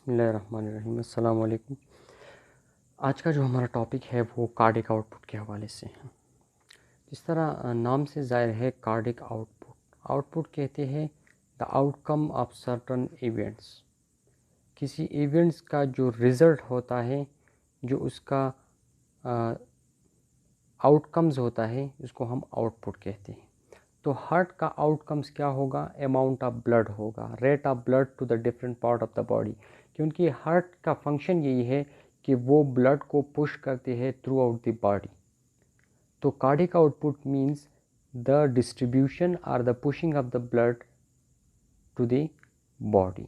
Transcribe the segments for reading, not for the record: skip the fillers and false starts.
बिस्मिल्लाहिर्रहमानिर्रहीम। अस्सलाम वालेकुम। आज का जो हमारा टॉपिक है वो कार्डिक आउटपुट के हवाले से है। जिस तरह नाम से ज़ाहिर है, कार्डिक आउटपुट कहते हैं the outcome of certain events. किसी इवेंट्स का जो रिज़ल्ट होता है, जो उसका आउटकम्स होता है, उसको हम आउटपुट कहते हैं। तो हार्ट का आउटकम्स क्या होगा? अमाउंट ऑफ ब्लड होगा, rate of blood to the different part of the body. क्योंकि हार्ट का फंक्शन यही है कि वो ब्लड को पुश करते हैं थ्रू आउट द बॉडी। तो cardiac output means the distribution और the pushing of the blood to the body.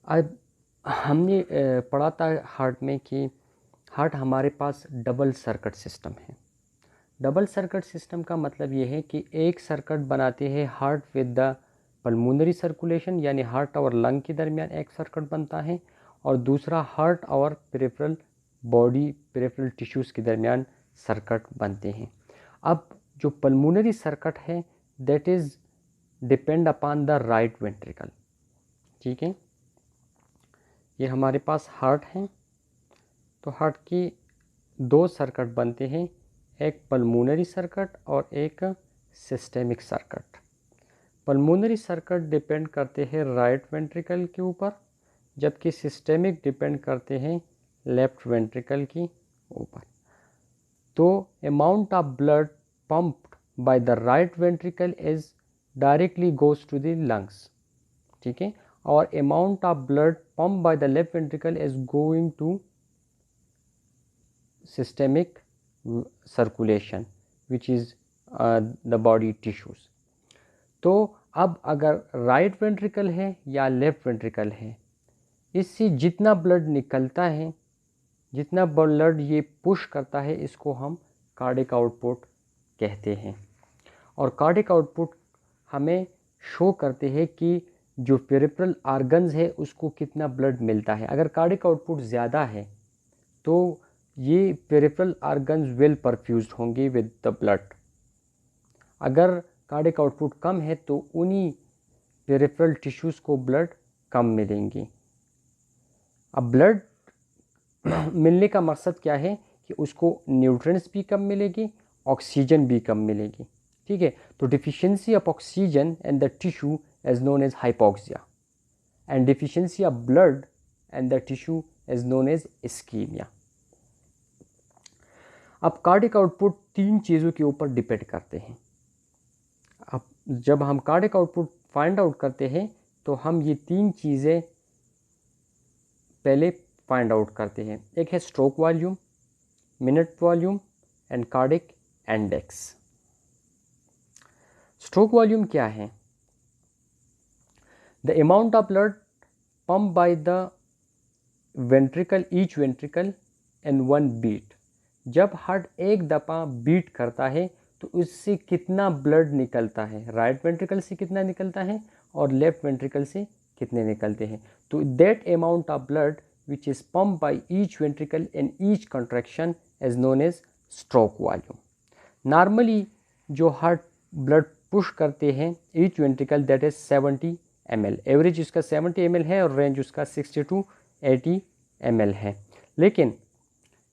अब हमने पढ़ा था हार्ट में कि हार्ट हमारे पास डबल सर्किट सिस्टम है। डबल सर्किट सिस्टम का मतलब ये है कि एक सर्किट बनाते हैं heart with the pulmonary circulation, यानी हार्ट और लंग के दरमियान एक सर्किट बनता है, और दूसरा हार्ट और पेरिफेरल बॉडी पेरिफेरल टिश्यूज़ के दरमियान सर्किट बनते हैं। अब जो पल्मोनरी सर्किट है that is depend upon the right ventricle. ठीक है, ये हमारे पास हार्ट है। तो हार्ट की दो सर्किट बनते हैं, एक पल्मोनरी सर्किट और एक systemic circuit. Pulmonary circuit depend करते हैं राइट वेंट्रिकल के ऊपर, जबकि सिस्टेमिक डिपेंड करते हैं लेफ्ट वेंट्रिकल के ऊपर। तो amount of blood pumped by the right ventricle is directly goes to the lungs. ठीक है, और amount of blood pumped by the left ventricle is going to systemic circulation which is the body tissues। तो अब अगर right ventricle है या left ventricle है, इससे जितना ब्लड निकलता है, जितना ब्लड ये पुश करता है, इसको हम कार्डिक आउटपुट कहते हैं। और कार्डिक आउटपुट हमें शो करते हैं कि जो पेरिफेरल ऑर्गन्स है उसको कितना ब्लड मिलता है। अगर कार्डिक आउटपुट ज़्यादा है तो ये पेरिफेरल ऑर्गन्स वेल परफ्यूज्ड होंगे विद द ब्लड। अगर कार्डिक आउटपुट कम है तो उन्हीं पेरिफेरल टिश्यूज़ को ब्लड कम मिलेंगे। अब ब्लड मिलने का मकसद क्या है कि उसको न्यूट्रिएंट्स भी कम मिलेगी, ऑक्सीजन भी कम मिलेगी। ठीक है, तो deficiency of oxygen and the tissue is known as hypoxia, and deficiency of blood and the tissue is known as ischaemia. अब कार्डिक आउटपुट तीन चीज़ों के ऊपर डिपेंड करते हैं। अब जब हम कार्डिक आउटपुट फाइंड आउट करते हैं तो हम ये तीन चीज़ें पहले फाइंड आउट करते हैं। एक है stroke volume, minute volume and cardiac index. Stroke volume क्या है? The amount of blood pump by the ventricle, each ventricle in one beat. जब हार्ट एक दफ़ा बीट करता है तो उससे कितना ब्लड निकलता है, राइट वेंट्रिकल से कितना निकलता है और लेफ्ट वेंट्रिकल से कितने निकलते हैं। तो that amount of blood which is pump by each ventricle in each contraction is known as stroke volume. Normally जो हार्ट ब्लड पुश करते हैं each ventricle that is 70 ml, average उसका 70 ml है और रेंज उसका 60 to 80 ml है। लेकिन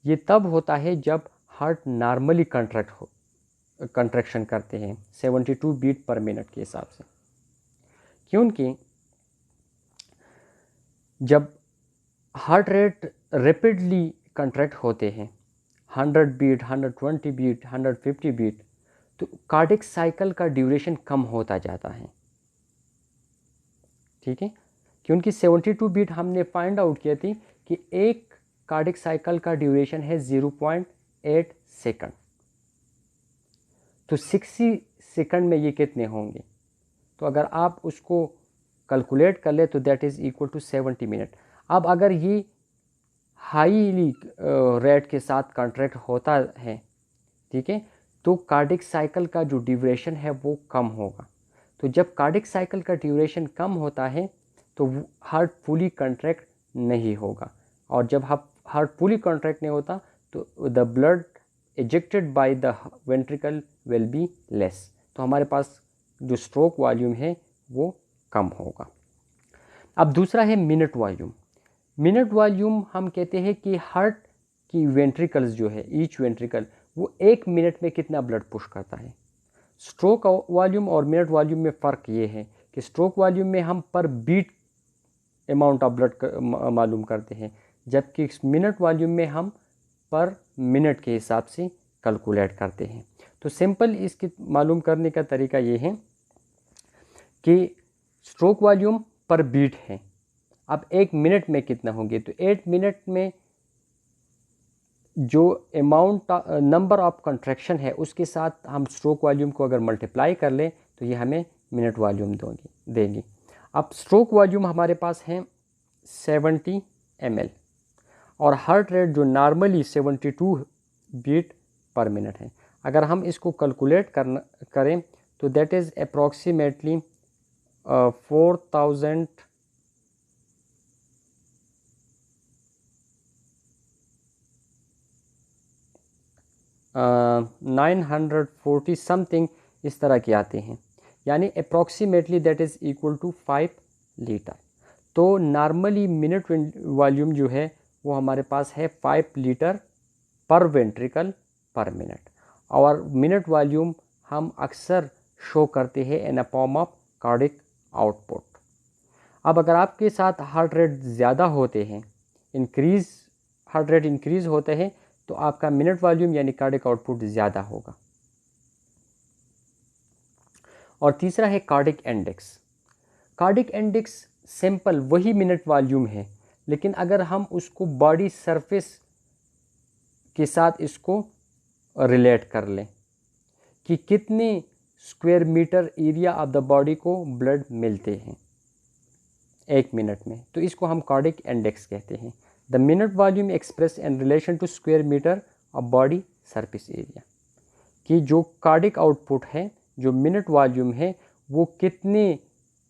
ये तब होता है जब हार्ट नॉर्मली कंट्रैक्शन करते हैं 72 बीट पर मिनट के हिसाब से। क्योंकि जब हार्ट रेट रैपिडली कंट्रैक्ट होते हैं 100 बीट, 120 बीट, 150 बीट, तो कार्डिक साइकिल का ड्यूरेशन कम होता जाता है। ठीक है, क्योंकि 72 बीट हमने फाइंड आउट किया थी कि एक कार्डिक साइकिल का ड्यूरेशन है 0.8 सेकंड। तो 60 सेकंड में ये कितने होंगे? तो अगर आप उसको कैलकुलेट कर ले तो that is equal to 70 minute. अब अगर ये हाईली रेट के साथ कॉन्ट्रैक्ट होता है, ठीक है, तो कार्डिक साइकिल का जो ड्यूरेशन है वो कम होगा। तो जब कार्डिक साइकिल का ड्यूरेशन कम होता है तो हार्ट फुली कॉन्ट्रैक्ट नहीं होगा, और जब हार्ट फुली कॉन्ट्रैक्ट नहीं होता तो the blood ejected by the ventricle will be less. तो हमारे पास जो स्ट्रोक वॉल्यूम है वो कम होगा। अब दूसरा है मिनट वॉल्यूम। मिनट वॉल्यूम हम कहते हैं कि हार्ट की वेंट्रिकल्स जो है, ईच वेंट्रिकल, वो 1 मिनट में कितना ब्लड पुश करता है। स्ट्रोक वॉल्यूम और मिनट वॉल्यूम में फ़र्क ये है कि स्ट्रोक वॉल्यूम में हम पर बीट अमाउंट ऑफ ब्लड मालूम करते हैं, जबकि मिनट वॉल्यूम में हम पर मिनट के हिसाब से कैलकुलेट करते हैं। तो सिंपल इसकी मालूम करने का तरीका ये है कि स्ट्रोक वॉल्यूम पर बीट है। अब 1 मिनट में कितना होंगे, तो 8 मिनट में जो अमाउंट नंबर ऑफ कंट्रैक्शन है उसके साथ हम स्ट्रोक वॉल्यूम को अगर मल्टीप्लाई कर लें तो ये हमें मिनट वॉल्यूम देंगी। अब स्ट्रोक वॉल्यूम हमारे पास है 70 ml और हार्ट रेट जो नॉर्मली 72 बीट पर मिनट है। अगर हम इसको कैलकुलेट करें तो दैट इज़ अप्रॉक्सीमेटली 940 समथिंग इस तरह के आते हैं, यानी approximately that is equal to 5 litre. तो नॉर्मली मिनट वॉल्यूम जो है वो हमारे पास है 5 लीटर पर वेंट्रिकल पर मिनट, और मिनट वॉल्यूम हम अक्सर शो करते हैं in a form of cardiac output. अब अगर आपके साथ हार्ट रेट ज़्यादा होते हैं, हार्ट रेट इंक्रीज़ होते हैं, तो आपका मिनट वॉल्यूम यानी कार्डिक आउटपुट ज़्यादा होगा। और तीसरा है cardiac index. Cardiac index simple वही मिनट वॉल्यूम है, लेकिन अगर हम उसको बॉडी सरफेस के साथ इसको रिलेट कर लें कि कितने square metre area of the body को ब्लड मिलते हैं 1 मिनट में, तो इसको हम कार्डिक इंडेक्स कहते हैं। The minute volume express in relation to square metre of body surface area, कि जो कार्डिक आउटपुट है, जो मिनट वॉल्यूम है, वो कितने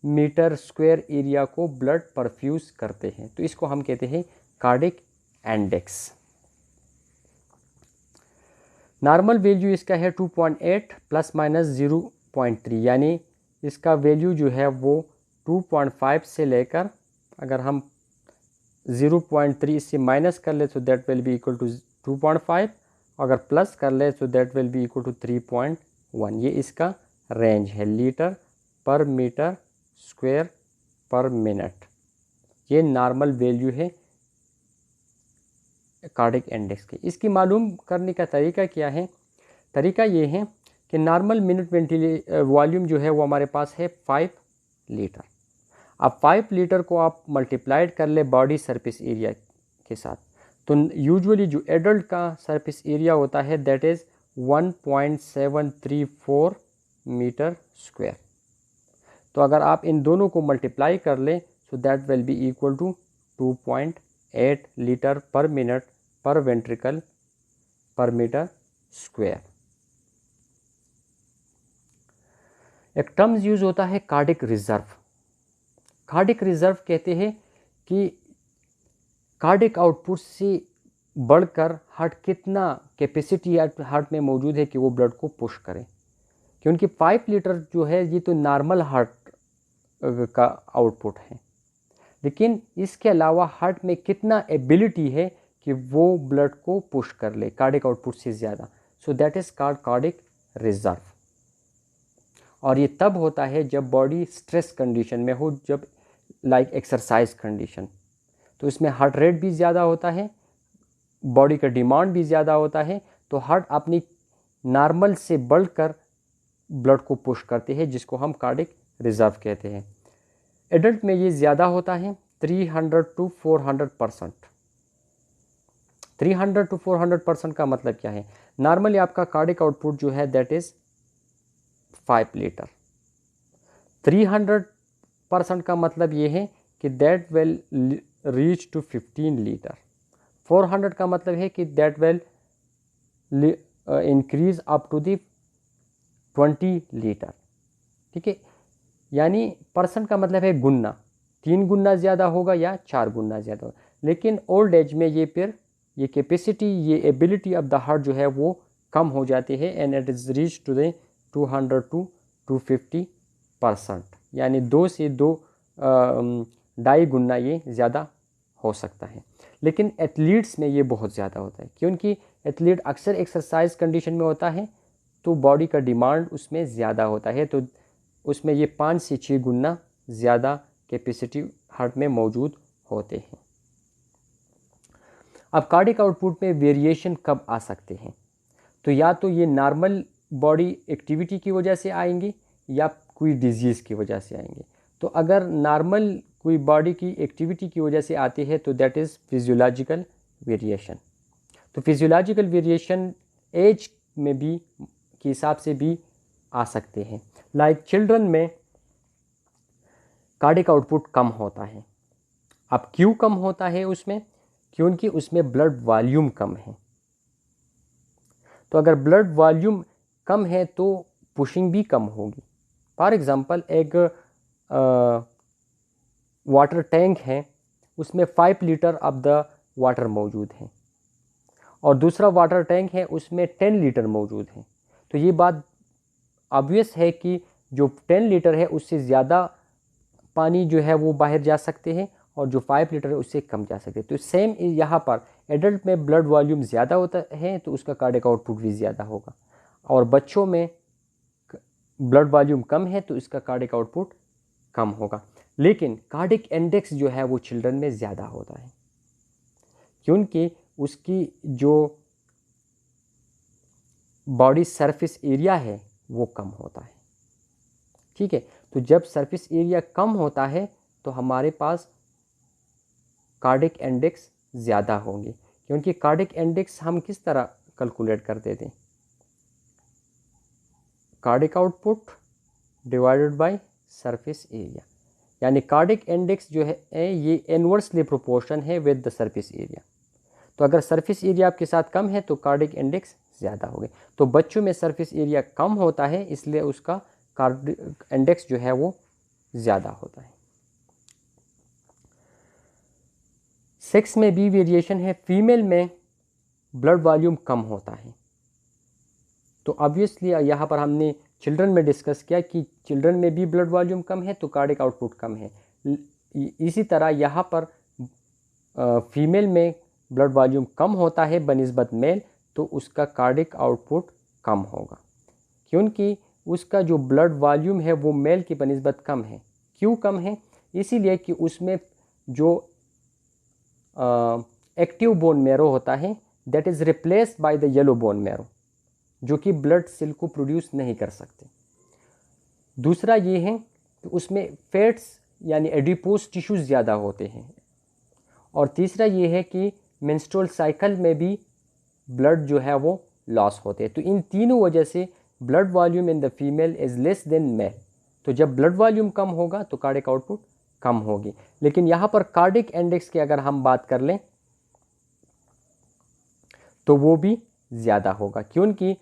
मीटर स्क्वायर एरिया को ब्लड परफ्यूज करते हैं, तो इसको हम कहते हैं कार्डिक इंडेक्स। नॉर्मल वैल्यू इसका है 2.8 प्लस माइनस 0.3, यानी इसका वैल्यू जो है वो 2.5 से लेकर, अगर हम 0.3 इससे माइनस कर ले तो that will be equal to 2.5, अगर प्लस कर ले तो that will be equal to 3.1। ये इसका रेंज है litre per metre square per minute. ये नॉर्मल वैल्यू है कार्डिक इंडेक्स की। इसकी मालूम करने का तरीका क्या है? तरीका ये है कि नॉर्मल मिनट वॉल्यूम जो है वो हमारे पास है 5 लीटर। अब 5 लीटर को आप मल्टीप्लाइड कर ले बॉडी सरफेस एरिया के साथ, तो यूजुअली जो एडल्ट का सरफेस एरिया होता है दैट इज़ 1.734 मीटर स्क्वायर। तो अगर आप इन दोनों को मल्टीप्लाई कर लें तो that will be equal to 2.8 litre per minute per ventricle per metre square. एक टर्म्स यूज होता है कार्डिक रिजर्व। कार्डिक रिजर्व कहते हैं कि कार्डिक आउटपुट से बढ़कर हार्ट कितना कैपेसिटी हार्ट में मौजूद है कि वो ब्लड को पुश करे, क्योंकि 5 लीटर जो है ये तो नॉर्मल हार्ट का आउटपुट है, लेकिन इसके अलावा हार्ट में कितना एबिलिटी है कि वो ब्लड को पुश कर ले कार्डिक आउटपुट से ज़्यादा, so that is called cardiac reserve. और ये तब होता है जब बॉडी स्ट्रेस कंडीशन में हो, जब लाइक एक्सरसाइज कंडीशन, तो इसमें हार्ट रेट भी ज़्यादा होता है, बॉडी का डिमांड भी ज़्यादा होता है, तो हार्ट अपनी नॉर्मल से बढ़कर ब्लड को पुश करते हैं, जिसको हम कार्डिक रिजर्व कहते हैं। एडल्ट में ये ज़्यादा होता है 300 to 400%। 300 to 400% का मतलब क्या है? नॉर्मली आपका कार्डिक आउटपुट जो है दैट इज़ 5 लीटर। 300% का मतलब ये है कि that will reach to 15 litre. 400 का मतलब है कि that will increase up to the 20 litre. ठीक है, यानी परसेंट का मतलब है गुना, 3 गुना ज़्यादा होगा या 4 गुना ज़्यादा होगा। लेकिन ओल्ड एज में ये फिर ये कैपेसिटी, ये एबिलिटी ऑफ द हार्ट जो है वो कम हो जाती है and it is reach to the 200 to 250%। यानी 2 से 2.5 गुना ये ज़्यादा हो सकता है। लेकिन एथलीट्स में ये बहुत ज़्यादा होता है, क्योंकि एथलीट अक्सर एक्सरसाइज कंडीशन में होता है तो बॉडी का डिमांड उसमें ज़्यादा होता है, तो उसमें ये 5 से 6 गुना ज़्यादा कैपेसिटी हार्ट में मौजूद होते हैं। अब कार्डिक आउटपुट में वेरिएशन कब आ सकते हैं? तो या तो ये नॉर्मल बॉडी एक्टिविटी की वजह से आएंगे या कोई डिजीज़ की वजह से आएंगे। तो अगर नॉर्मल कोई बॉडी की एक्टिविटी की वजह से आती है तो दैट इज़ फिजियोलॉजिकल वेरिएशन। तो फिजियोलॉजिकल वेरिएशन एज में भी के हिसाब से भी आ सकते हैं। लाइक चिल्ड्रन में कार्डिक आउटपुट कम होता है। अब क्यों कम होता है उसमें? क्योंकि उसमें ब्लड वॉल्यूम कम है। तो अगर ब्लड वॉल्यूम कम है तो पुशिंग भी कम होगी। फॉर एग्ज़ाम्पल एक वाटर टैंक है, उसमें 5 लीटर ऑफ द वाटर मौजूद है और दूसरा वाटर टैंक है उसमें 10 लीटर मौजूद है। तो ये बात ऑब्वियस है कि जो 10 लीटर है उससे ज़्यादा पानी जो है वो बाहर जा सकते हैं और जो 5 लीटर है उससे कम जा सकते हैं। तो सेम यहाँ पर एडल्ट में ब्लड वॉल्यूम ज़्यादा होता है तो उसका कार्डिक आउटपुट भी ज़्यादा होगा, और बच्चों में ब्लड वॉल्यूम कम है तो इसका कार्डिक आउटपुट कम होगा। लेकिन कार्डिक इंडेक्स जो है वो चिल्ड्रन में ज़्यादा होता है, क्योंकि उसकी जो बॉडी सरफेस एरिया है वो कम होता है। ठीक है, तो जब सरफेस एरिया कम होता है तो हमारे पास कार्डिक इंडेक्स ज़्यादा होंगे, क्योंकि कार्डिक इंडेक्स हम किस तरह कैलकुलेट कर देते हैं? Cardiac output divided by surface area, यानी कार्डिक इंडेक्स जो है ये इनवर्सली प्रोपोर्शन है विद द सरफेस एरिया। तो अगर सरफेस एरिया आपके साथ कम है तो कार्डिक इंडेक्स ज़्यादा हो गए। तो बच्चों में सरफेस एरिया कम होता है इसलिए उसका कार्डिक इंडेक्स जो है वो ज़्यादा होता है। सेक्स में भी वेरिएशन है। फीमेल में ब्लड वॉल्यूम कम होता है, तो ऑब्वियसली यहाँ पर हमने चिल्ड्रन में डिस्कस किया कि चिल्ड्रन में भी ब्लड वॉल्यूम कम है तो कार्डिक आउटपुट कम है। इसी तरह यहाँ पर फीमेल में ब्लड वॉल्यूम कम होता है बनिस्बत मेल, तो उसका कार्डिक आउटपुट कम होगा, क्योंकि उसका जो ब्लड वॉल्यूम है वो मेल की बनिस्बत कम है। क्यों कम है? इसीलिए कि उसमें जो एक्टिव बोन मैरो होता है that is replaced by the yellow bone marrow, जो कि ब्लड सेल को प्रोड्यूस नहीं कर सकते। दूसरा ये है कि उसमें फैट्स यानी एडिपोज टिश्यूज़ ज़्यादा होते हैं, और तीसरा ये है कि मेंस्ट्रुअल साइकिल में भी ब्लड जो है वो लॉस होते हैं। तो इन तीनों वजह से blood volume in the female is less than male. तो जब ब्लड वॉल्यूम कम होगा तो कार्डिक आउटपुट कम होगी। लेकिन यहाँ पर कार्डिक इंडेक्स की अगर हम बात कर लें तो वो भी ज़्यादा होगा, क्योंकि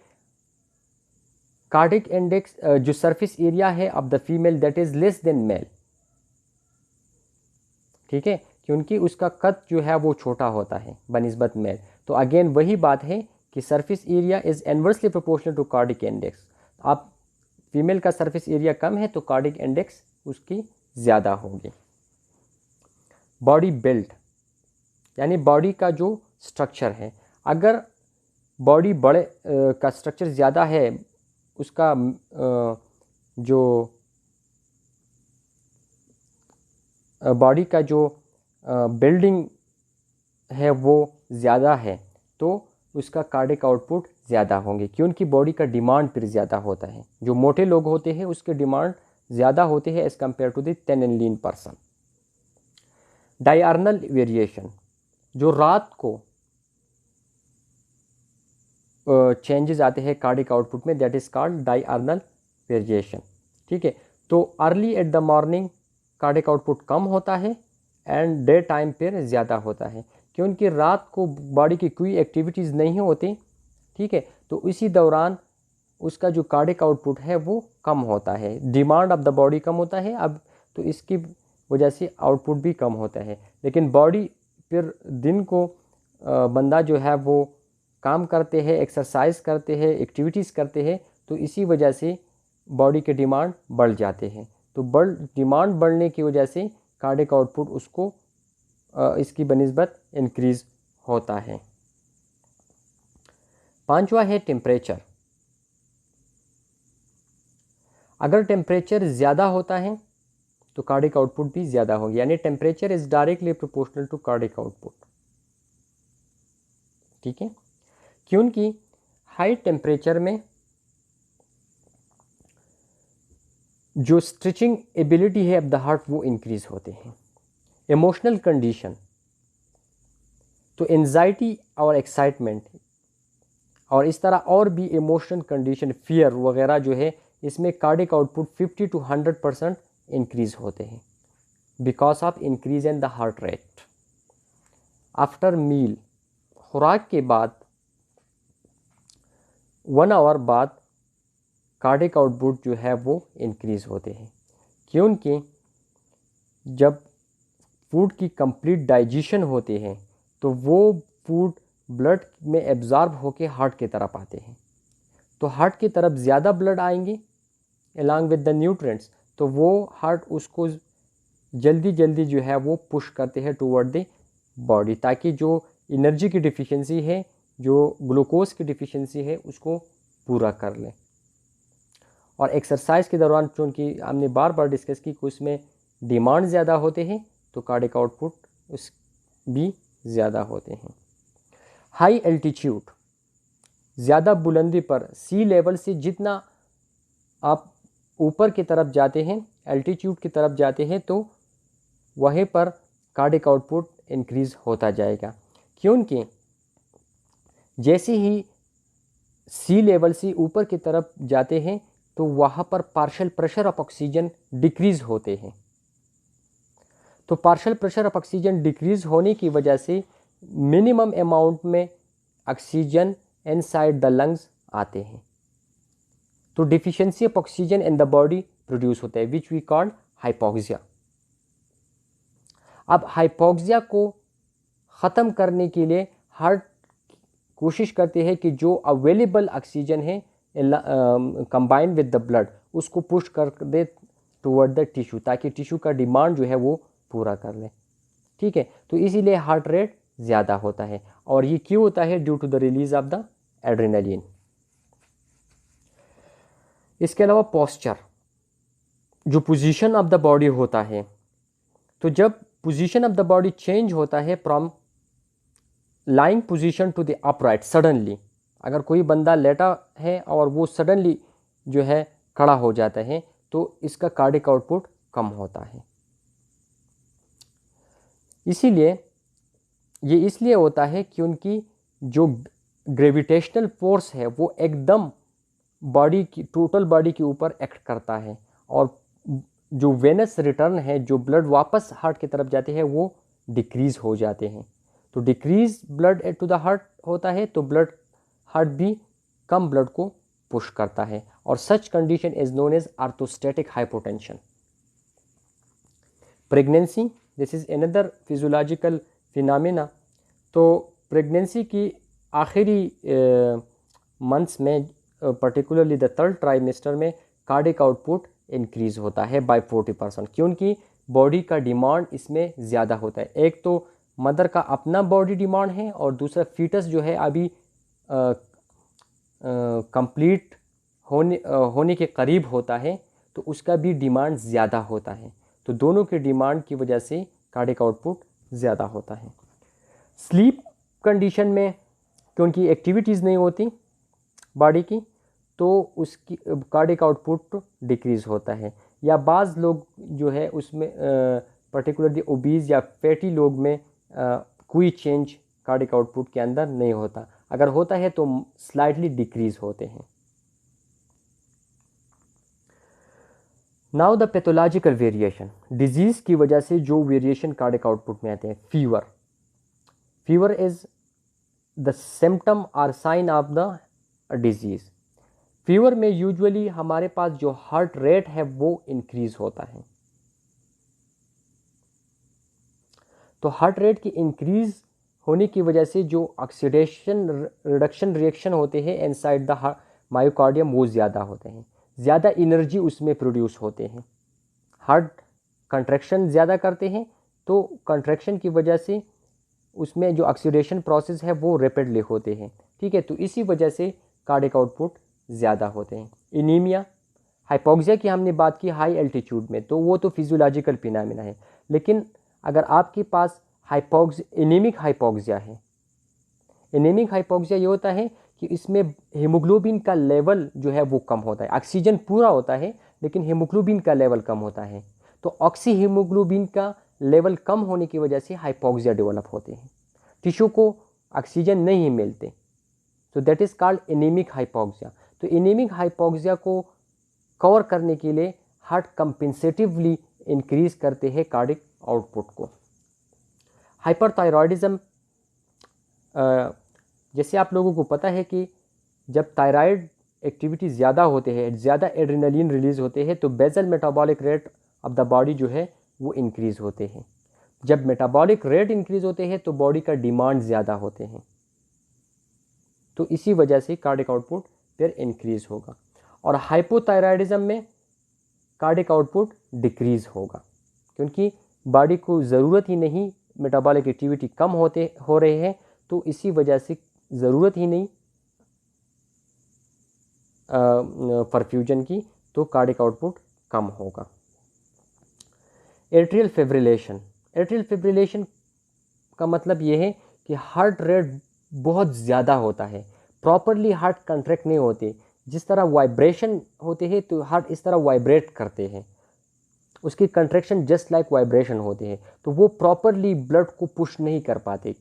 कार्डिक इंडेक्स जो सरफेस एरिया है of the female that is less than male. ठीक है, क्योंकि उसका कद जो है वो छोटा होता है बनिस्बत मेल। तो अगेन वही बात है कि surface area is inversely proportional to cardiac index. आप फीमेल का सरफेस एरिया कम है तो कार्डिक इंडेक्स उसकी ज़्यादा होगी। बॉडी बिल्ड यानी बॉडी का जो स्ट्रक्चर है, अगर बॉडी बड़े का स्ट्रक्चर ज़्यादा है, उसका जो बॉडी का जो बिल्डिंग है वो ज़्यादा है तो उसका कार्डिक आउटपुट ज़्यादा होंगे, क्योंकि बॉडी का डिमांड फिर ज़्यादा होता है। जो मोटे लोग होते हैं उसके डिमांड ज़्यादा होते हैं as compared to the thin and lean person. Diurnal variation, जो रात को चेंजेस आते हैं कार्डिक आउटपुट में, that is called diurnal variation. ठीक है, तो early at the morning cardiac output कम होता है एंड डे टाइम पर ज़्यादा होता है, क्योंकि रात को बॉडी की कोई एक्टिविटीज़ नहीं होती। ठीक है, तो इसी दौरान उसका जो कार्डिक आउटपुट है वो कम होता है, डिमांड ऑफ द बॉडी कम होता है, अब तो इसकी वजह से आउटपुट भी कम होता है। लेकिन बॉडी फिर दिन को बंदा जो है वो काम करते हैं, एक्सरसाइज करते हैं, एक्टिविटीज़ करते हैं, तो इसी वजह से बॉडी के डिमांड बढ़ जाते हैं। तो डिमांड बढ़ने की वजह से कार्डियक आउटपुट उसको इसकी बनिस्बत इंक्रीज़ होता है। पांचवा है टेम्परेचर। अगर टेम्परेचर ज़्यादा होता है तो कार्डियक आउटपुट भी ज़्यादा होगी, यानी temperature is directly proportional to cardiac output. ठीक है, क्योंकि हाई टेम्परेचर में जो स्ट्रेचिंग एबिलिटी है ऑफ द हार्ट वो इंक्रीज होते हैं। इमोशनल कंडीशन, तो एंजाइटी और एक्साइटमेंट और इस तरह और भी इमोशनल कंडीशन, फियर वगैरह जो है, इसमें कार्डियक आउटपुट 50 to 100% इंक्रीज होते हैं because of increase in the heart rate. After meal, खुराक के बाद 1 आवर बाद कार्डियक आउटपुट जो है वो इंक्रीज़ होते हैं, क्योंकि जब फूड की कंप्लीट डाइजेशन होते हैं तो वो फूड ब्लड में एब्जॉर्ब होके हार्ट की तरफ आते हैं। तो हार्ट की तरफ ज़्यादा ब्लड आएंगे अलॉन्ग विद द न्यूट्रिएंट्स, तो वो हार्ट उसको जल्दी जल्दी जो है वो पुश करते हैं टुवर्ड द बॉडी, ताकि जो एनर्जी की डिफिशिएंसी है, जो ग्लूकोज की डिफिशिएंसी है, उसको पूरा कर लें। और एक्सरसाइज के दौरान चूँकि हमने बार बार डिस्कस की कि उसमें डिमांड ज़्यादा होते हैं तो कार्डियक आउटपुट उस भी ज़्यादा होते हैं। हाई एल्टीट्यूड, ज़्यादा बुलंदी पर, सी लेवल से जितना आप ऊपर की तरफ जाते हैं, एल्टीट्यूड की तरफ जाते हैं, तो वहीं पर कार्डियक आउटपुट इंक्रीज़ होता जाएगा, क्योंकि जैसे ही सी लेवल से ऊपर की तरफ जाते हैं तो वहाँ पर partial pressure of oxygen decrease होते हैं। तो partial pressure of oxygen decrease होने की वजह से मिनिमम अमाउंट में ऑक्सीजन इनसाइड द लंग्स आते हैं, तो deficiency of oxygen in the body produce होता है, विच वी कॉल्ड हाइपोक्सिया। अब हाइपोक्सिया को ख़त्म करने के लिए हार्ट कोशिश करते हैं कि जो अवेलेबल ऑक्सीजन है कंबाइन विद द ब्लड, उसको पुश कर दे टुवर्ड द टिश्यू, ताकि टिश्यू का डिमांड जो है वो पूरा कर ले। ठीक है, तो इसीलिए हार्ट रेट ज़्यादा होता है, और ये क्यों होता है? Due to the release of the adrenaline. इसके अलावा पोस्चर, जो पोजीशन ऑफ द बॉडी होता है, तो जब position of the body change होता है from lying position to the upright, suddenly अगर कोई बंदा लेटा है और वो सडनली जो है खड़ा हो जाता है, तो इसका कार्डियक आउटपुट कम होता है। इसीलिए ये इसलिए होता है क्योंकि जो ग्रेविटेशनल फोर्स है वो एकदम बॉडी की, टोटल बॉडी के ऊपर एक्ट करता है, और जो वेनस रिटर्न है, जो ब्लड वापस हार्ट की तरफ जाते हैं, वो डिक्रीज़ हो जाते हैं। तो decrease blood to the heart होता है, तो हार्ट भी कम ब्लड को पुश करता है, और such condition is known as orthostatic hypotension. Pregnancy, this is another physiological phenomena. तो प्रेगनेंसी की आखिरी मंथ्स में, पर्टिकुलरली द 3rd ट्राइमेस्टर में, कार्डियक आउटपुट इंक्रीज होता है बाय 40%, क्योंकि बॉडी का डिमांड इसमें ज़्यादा होता है। एक तो मदर का अपना बॉडी डिमांड है, और दूसरा फीटस जो है अभी कंप्लीट होने के करीब होता है, तो उसका भी डिमांड ज़्यादा होता है। तो दोनों के डिमांड की वजह से कार्डियक आउटपुट ज़्यादा होता है। स्लीप कंडीशन में, क्योंकि एक्टिविटीज़ नहीं होती बॉडी की, तो उसकी कार्डियक आउटपुट डिक्रीज़ होता है। या बाज़ लोग जो है उसमें पर्टिकुलरली ओबीज या फैटी लोग में कोई चेंज कार्डियक आउटपुट के अंदर नहीं होता, अगर होता है तो स्लाइटली डिक्रीज होते हैं। Now the pathological variation, disease की वजह से जो वेरिएशन कार्डियक आउटपुट में आते हैं। फीवर इज द सिम्टम और sign of the disease. Fever में यूजुअली हमारे पास जो हार्ट रेट है वो इंक्रीज होता है, तो हार्ट रेट की इंक्रीज होने की वजह से जो ऑक्सीडेशन रिडक्शन रिएक्शन होते हैं इनसाइड द मायोकार्डियम वो ज़्यादा होते हैं, ज़्यादा एनर्जी उसमें प्रोड्यूस होते हैं। हार्ट कंट्रैक्शन ज़्यादा करते हैं तो कंट्रैक्शन की वजह से उसमें जो ऑक्सीडेशन प्रोसेस है वो रैपिडली होते हैं, ठीक है। तो इसी वजह से कार्डियक आउटपुट ज़्यादा होते हैं। एनीमिया, हाइपोक्सिया की हमने बात की हाई एल्टीट्यूड में, तो वो तो फिजियोलॉजिकल फिनोमेना है। लेकिन अगर आपके पास एनीमिक हाइपोक्सिया है, एनीमिक हाइपोक्सिया ये होता है कि इसमें हीमोग्लोबिन का लेवल जो है वो कम होता है, ऑक्सीजन पूरा होता है लेकिन हीमोग्लोबिन का लेवल कम होता है। तो ऑक्सी हीमोग्लोबिन का लेवल कम होने की वजह से हाइपोक्सिया डेवलप होते हैं, टिश्यू को ऑक्सीजन नहीं मिलते, तो that is called anaemic hypoxia. तो एनीमिक हाइपोक्सिया को कवर करने के लिए हार्ट कंपेंसेटिवली इंक्रीज करते हैं कार्डिक आउटपुट को। हाइपरथायरॉयडिज्म, जैसे आप लोगों को पता है कि जब थायराइड एक्टिविटी ज़्यादा होते हैं, ज़्यादा एड्रेनलिन रिलीज़ होते हैं, तो basal metabolic rate of the body जो है वो इंक्रीज़ होते हैं। जब मेटाबॉलिक रेट इंक्रीज़ होते हैं तो बॉडी का डिमांड ज़्यादा होते हैं, तो इसी वजह से कार्डिक आउटपुट फिर इंक्रीज़ होगा। और हाइपोथायराइडिज्म में कार्डिक आउटपुट डिक्रीज़ होगा, क्योंकि बॉडी को ज़रूरत ही नहीं, मेटाबॉलिक एक्टिविटी कम हो रहे हैं, तो इसी वजह से ज़रूरत ही नहीं परफ्यूजन की, तो कार्डिक आउटपुट कम होगा। एट्रियल फिब्रिलेशन, एट्रियल फिब्रिलेशन का मतलब ये है कि हार्ट रेट बहुत ज़्यादा होता है, प्रॉपरली हार्ट कंट्रैक्ट नहीं होते, जिस तरह वाइब्रेशन होते हैं तो हार्ट इस तरह वाइब्रेट करते हैं, उसकी कंट्रैक्शन जस्ट लाइक वाइब्रेशन होते हैं, तो वो प्रॉपरली ब्लड को पुश नहीं कर पाते,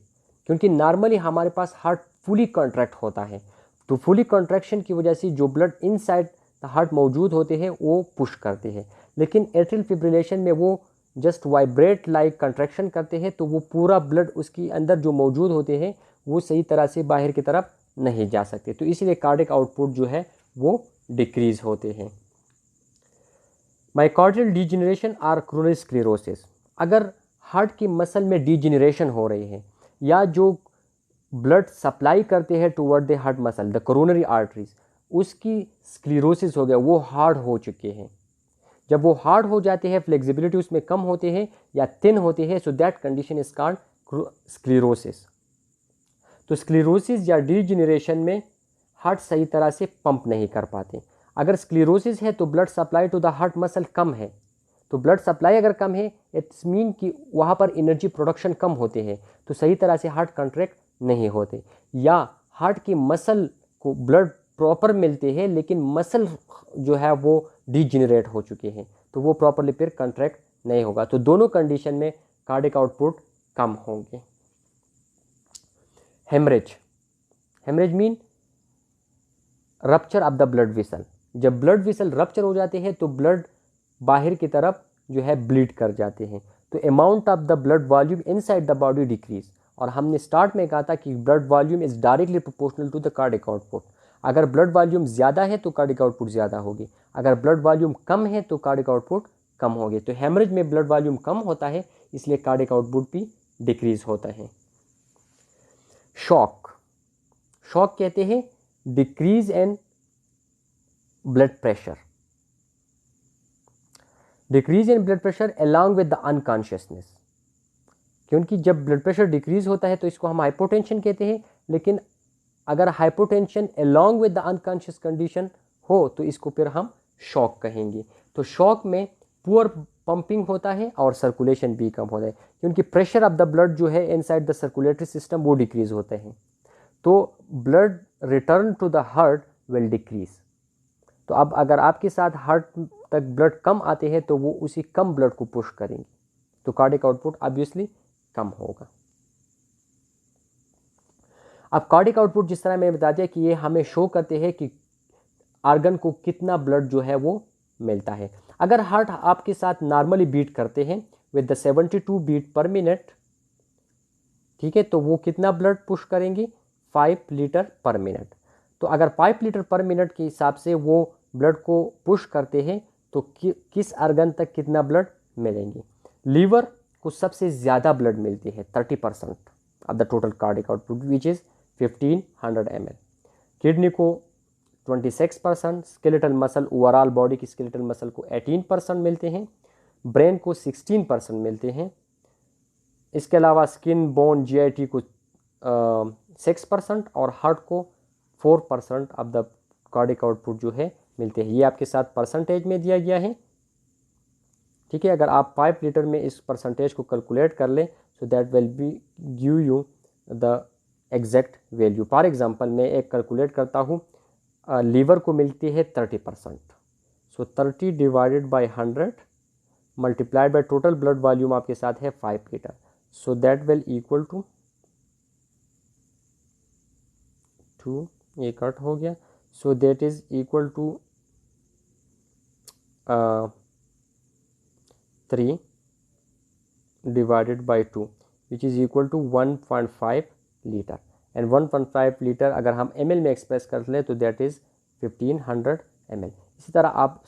क्योंकि नॉर्मली हमारे पास हार्ट फुली कॉन्ट्रैक्ट होता है, तो फुली कॉन्ट्रैक्शन की वजह से जो ब्लड इनसाइड द हार्ट मौजूद होते हैं वो पुश करते हैं। लेकिन एट्रियल फिब्रिलेशन में वो जस्ट वाइब्रेट लाइक कंट्रैक्शन करते हैं, तो वो पूरा ब्लड उसके अंदर जो मौजूद होते हैं वो सही तरह से बाहर की तरफ नहीं जा सकते, तो इसलिए कार्डिक आउटपुट जो है वो डिक्रीज होते हैं। माइकार्डियल डिजेनरेशन और कोरोनरी स्क्लेरोसिस, अगर हार्ट की मसल में डिजेनरेशन हो रही है या जो ब्लड सप्लाई करते हैं toward the heart muscle, the coronary arteries, उसकी स्क्लेरोसिस हो गया, वो हार्ड हो चुके हैं। जब वो हार्ड हो जाते हैं, फ्लेक्सिबिलिटी उसमें कम होते हैं या थिन होते हैं, so that condition is called sclerosis. तो स्क्लेरोसिस या डिजेनरेशन में हार्ट सही तरह से पंप नहीं कर पाते। अगर स्क्लेरोसिस है तो blood supply to the heart muscle कम है, तो ब्लड सप्लाई अगर कम है इट्स मीन कि वहाँ पर एनर्जी प्रोडक्शन कम होते हैं, तो सही तरह से हार्ट कंट्रैक्ट नहीं होते, या हार्ट की मसल को ब्लड प्रॉपर मिलते हैं लेकिन मसल जो है वो डिजेनरेट हो चुके हैं, तो वो प्रॉपरली फिर कंट्रैक्ट नहीं होगा। तो दोनों कंडीशन में कार्डिक आउटपुट कम होंगे। Haemorrhage, haemorrhage mean rupture of the blood vessel, जब ब्लड वेसल रप्चर हो जाते हैं तो ब्लड बाहर की तरफ जो है ब्लीड कर जाते हैं, तो amount of the blood volume inside the body decrease. और हमने स्टार्ट में कहा था कि blood volume is directly proportional to the cardiac output. अगर ब्लड वॉल्यूम ज़्यादा है तो कार्डिक आउटपुट ज़्यादा होगी, अगर ब्लड वॉल्यूम कम है तो कार्डिक आउटपुट कम होगी। तो हेमरेज में ब्लड वॉल्यूम कम होता है, इसलिए कार्डिक आउटपुट भी डिक्रीज होता है। शॉक, शॉक कहते हैं decrease in blood pressure, decrease in blood pressure along with the unconsciousness, क्योंकि जब ब्लड प्रेशर डिक्रीज होता है तो इसको हम हाइपोटेंशन कहते हैं, लेकिन अगर hypotension along with the unconscious condition हो तो इसको फिर हम शॉक कहेंगे। तो शॉक में पुअर पंपिंग होता है और सर्कुलेशन भी कम होता है, क्योंकि प्रेशर ऑफ द ब्लड जो है इनसाइड द सर्कुलेटरी सिस्टम वो डिक्रीज होते हैं, तो blood return to the heart will decrease. तो अब अगर आपके साथ हार्ट तक ब्लड कम आते हैं तो वो उसी कम ब्लड को पुश करेंगे, तो कार्डिक आउटपुट ऑब्वियसली कम होगा। अब कार्डिक आउटपुट जिस तरह मैंने बता दिया कि ये हमें शो करते हैं कि आर्गन को कितना ब्लड जो है वो मिलता है। अगर हार्ट आपके साथ नॉर्मली बीट करते हैं with the 72 beat per minute, ठीक है, तो वो कितना ब्लड पुश करेंगे, 5 लीटर पर मिनट। तो अगर 5 लीटर पर मिनट के हिसाब से वो ब्लड को पुश करते हैं तो किस आर्गन तक कितना ब्लड मिलेंगे। लीवर को सबसे ज़्यादा ब्लड मिलती है, 30% of the total cardiac output which is 1500 ml। Kidney को 26%, स्केलेटल मसल ओवरऑल बॉडी की स्केलेटल मसल को 18% मिलते हैं। ब्रेन को 16% मिलते हैं। इसके अलावा स्किन, बोन, जीआईटी को 6% और हार्ट को 4% ऑफ द कार्डिक आउटपुट जो है मिलते हैं। ये आपके साथ परसेंटेज में दिया गया है, ठीक है। अगर आप 5 लीटर में इस परसेंटेज को कैलकुलेट कर लें सो that will B give you the exact value. For example मैं एक कैलकुलेट करता हूँ, लीवर को मिलती है 30%, so 30 divided by 100 multiplied by total blood volume आपके साथ है 5 litre, so that will equal to 2, ये कट हो गया, so that is equal to 3 divided by 2 which is equal to 1.5 litre. And 1.5 litre अगर हम ml में एक्सप्रेस कर ले तो दैट इज़ 1500 ml। इसी तरह आप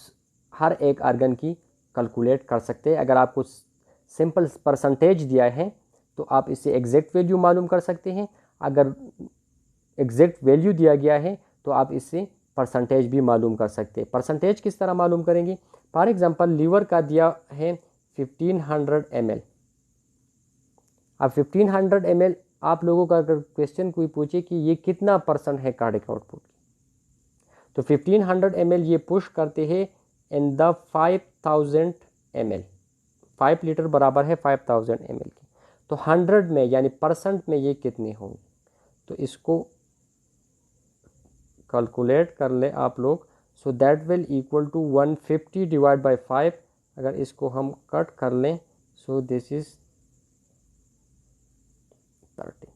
हर एक आर्गन की कैलकुलेट कर सकते हैं। अगर आपको सिंपल परसेंटेज दिया है तो आप इससे एग्जैक्ट वैल्यू मालूम कर सकते हैं। अगर एग्जैक्ट वैल्यू दिया गया है तो आप इससे परसेंटेज भी मालूम कर सकते हैं। परसेंटेज किस तरह मालूम करेंगे? फॉर एग्जांपल लीवर का दिया है 1500 ml। अब 1500 ml आप लोगों का अगर क्वेश्चन कोई पूछे कि ये कितना परसेंट है कार्डिक आउटपुट की, तो 1500 ml ये पुश करते हैं इन द 5000 ml। 5 लीटर बराबर है 5000 ml की, तो 100 में यानी परसेंट में ये कितने होंगे? तो इसको कैलकुलेट कर ले आप लोग, so that will equal to 150 divide by 5। अगर इसको हम कट कर लें सो दिस इज 30,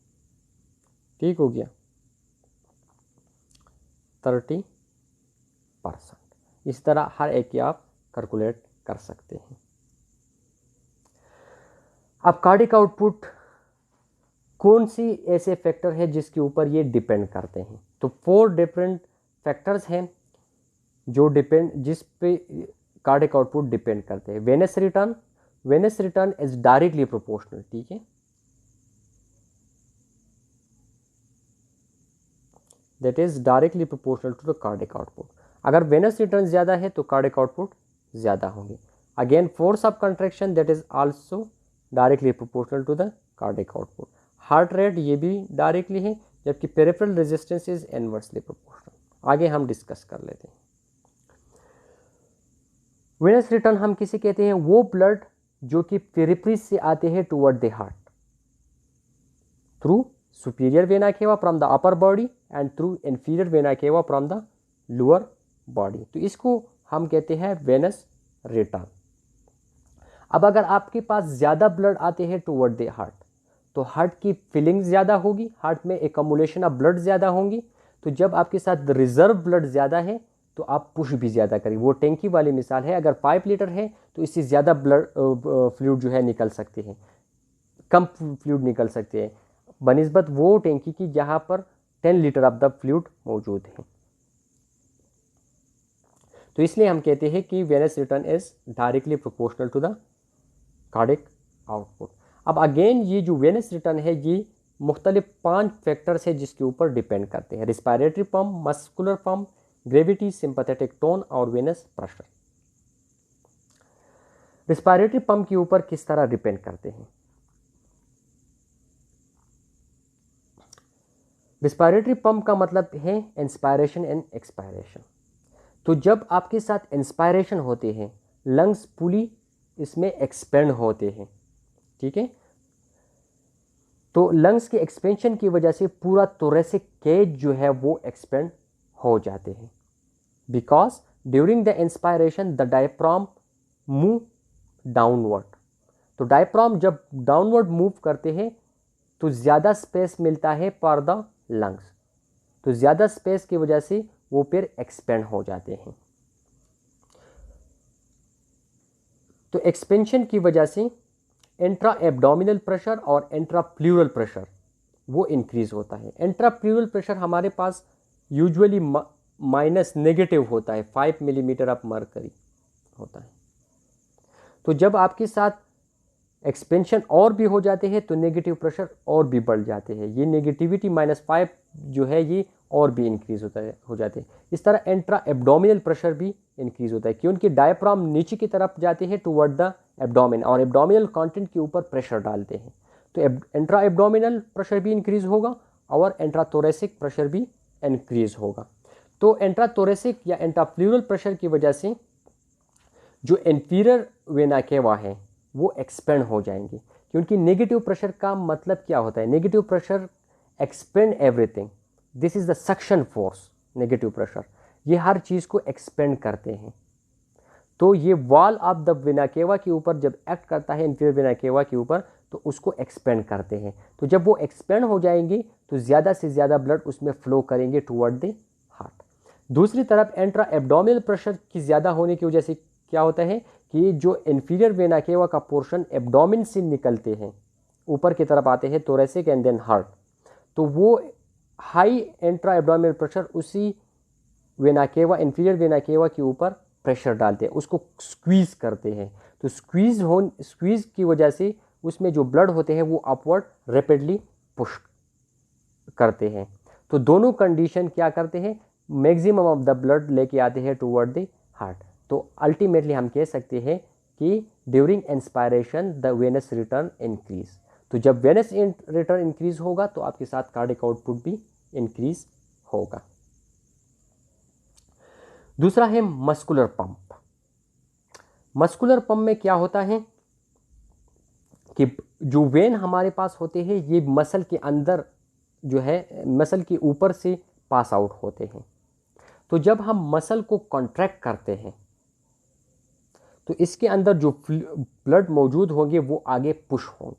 ठीक हो गया, 30%। इस तरह हर एक की आप कैलकुलेट कर सकते हैं। अब कार्डिक आउटपुट कौन सी ऐसे फैक्टर है जिसके ऊपर ये डिपेंड करते हैं? तो 4 डिफरेंट फैक्टर्स हैं जो जिस पे कार्डिक आउटपुट डिपेंड करते हैं। Venous return is directly proportional, ठीक है, that is directly proportional to the cardiac output. अगर वेनस रिटर्न ज़्यादा है तो कार्डिक आउटपुट ज़्यादा होंगे। Again force of contraction that is also directly proportional to the cardiac output. Heart rate ये भी डायरेक्टली है, जबकि peripheral resistance is inversely proportional. आगे हम डिस्कस कर लेते हैं। वेनस रिटर्न हम किसे कहते हैं? वो ब्लड जो कि पेरिफेरी से आते हैं toward the heart through superior vena cava from the upper body and through inferior vena cava from the lower body, तो इसको हम कहते हैं वेनस रिटर्न। अब अगर आपके पास ज़्यादा ब्लड आते हैं टुवर्ड द हार्ट तो हार्ट की फिलिंग ज़्यादा होगी, हार्ट में एकमुलेशन ऑफ ब्लड ज़्यादा होंगी। तो जब आपके साथ रिजर्व ब्लड ज़्यादा है तो आप पुश भी ज़्यादा करेंगे। वो टैंकी वाली मिसाल है, अगर 5 लीटर है तो इससे ज़्यादा ब्लड फ्लूइड जो है निकल सकते हैं, कम फ्लूइड निकल सकते हैं बनिस्बत वो टैंकी की जहाँ पर 10 लीटर ऑफ द फ्लूइड मौजूद है। तो इसलिए हम कहते हैं कि venous return is directly proportional to the cardiac output. अब अगेन ये जो वेनस रिटर्न है ये मुख्तलिफ 5 फैक्टर्स है जिसके ऊपर डिपेंड करते हैं। Respiratory pump, muscular pump, gravity, sympathetic tone और वेनस प्रेशर। रिस्पायरेटरी पंप के ऊपर किस तरह डिपेंड करते हैं? रिस्पायरेटरी पंप का मतलब है इंस्पायरेशन एंड एक्सपायरेशन। तो जब आपके साथ इंस्पायरेशन होते हैं लंग्स पुली इसमें एक्सपेंड होते हैं, ठीक है, तो लंग्स के एक्सपेंशन की वजह से पूरा थोरेसिक केज जो है वो एक्सपेंड हो जाते हैं। Because during the inspiration the diaphragm move downward. तो डायफ्राम जब डाउनवर्ड मूव करते हैं तो ज़्यादा स्पेस मिलता है फॉर द लंग्स, तो ज़्यादा स्पेस की वजह से वो फिर एक्सपेंड हो जाते हैं। तो एक्सपेंशन की वजह से इंट्रा एब्डोमिनल प्रेशर और इंट्रा प्लूरल प्रेशर वो इंक्रीज होता है। इंट्रा प्लूरल प्रेशर हमारे पास यूजुअली माइनस नेगेटिव होता है, 5 मिलीमीटर ऑफ मर्करी होता है। तो जब आपके साथ एक्सपेंशन और भी हो जाते हैं तो नेगेटिव प्रेशर और भी बढ़ जाते हैं। ये नेगेटिविटी -5 जो है ये और भी इंक्रीज हो जाते हैं। इस तरह इंट्रा एब्डोमिनल प्रेशर भी इंक्रीज होता है क्योंकि डायफ्राम नीचे की तरफ जाते हैं टुवर्ड द एब्डोमेन और एब्डोमिनल कंटेंट के ऊपर प्रेशर डालते हैं, तो इंट्रा एब्डोमिनल प्रेशर भी इंक्रीज होगा और इंट्राथोरेसिक प्रेशर भी इंक्रीज होगा। तो इंट्राथोरेसिक या इंट्राप्लूरल प्रेशर की वजह से जो इंफीरियर वेना केवा है वो एक्सपेंड हो जाएंगे, क्योंकि नेगेटिव प्रेशर का मतलब क्या होता है, negative pressure expand everything, this is the suction force. Negative pressure ये हर चीज़ को एक्सपेंड करते हैं, तो ये wall of the vena cava के ऊपर जब एक्ट करता है इंफीरियर वेना केवा के ऊपर, तो उसको एक्सपेंड करते हैं। तो जब वो एक्सपेंड हो जाएंगे तो ज़्यादा से ज़्यादा ब्लड उसमें फ्लो करेंगे टुवर्ड द हार्ट। दूसरी तरफ इंट्रा एब्डोमिनल प्रेशर की ज़्यादा होने की वजह से क्या होता है कि जो इंफीरियर वेना केवा का पोर्शन एब्डोमिन से निकलते हैं ऊपर की तरफ आते हैं थोरेसिक एंड देन हार्ट, तो वो हाई इंट्रा एब्डोमिनल प्रेशर उसी vena cava inferior vena cava के ऊपर प्रेशर डालते हैं, उसको स्क्वीज़ करते हैं। तो स्क्वीज़ की वजह से उसमें जो ब्लड होते हैं वो अपवर्ड रैपिडली पुश करते हैं। तो दोनों कंडीशन क्या करते हैं, मैक्सिमम ऑफ द ब्लड लेके आते हैं टुवर्ड द हार्ट। तो अल्टीमेटली हम कह सकते हैं कि during inspiration the Venus return increase. तो जब वेनस रिटर्न इंक्रीज होगा तो आपके साथ कार्डिक आउटपुट भी इंक्रीज होगा। दूसरा है मस्कुलर पंप। मस्कुलर पंप में क्या होता है कि जो वेन हमारे पास होते हैं ये मसल के अंदर जो है मसल के ऊपर से पास आउट होते हैं। तो जब हम मसल को कॉन्ट्रैक्ट करते हैं तो इसके अंदर जो ब्लड मौजूद होंगे वो आगे पुश होंगे,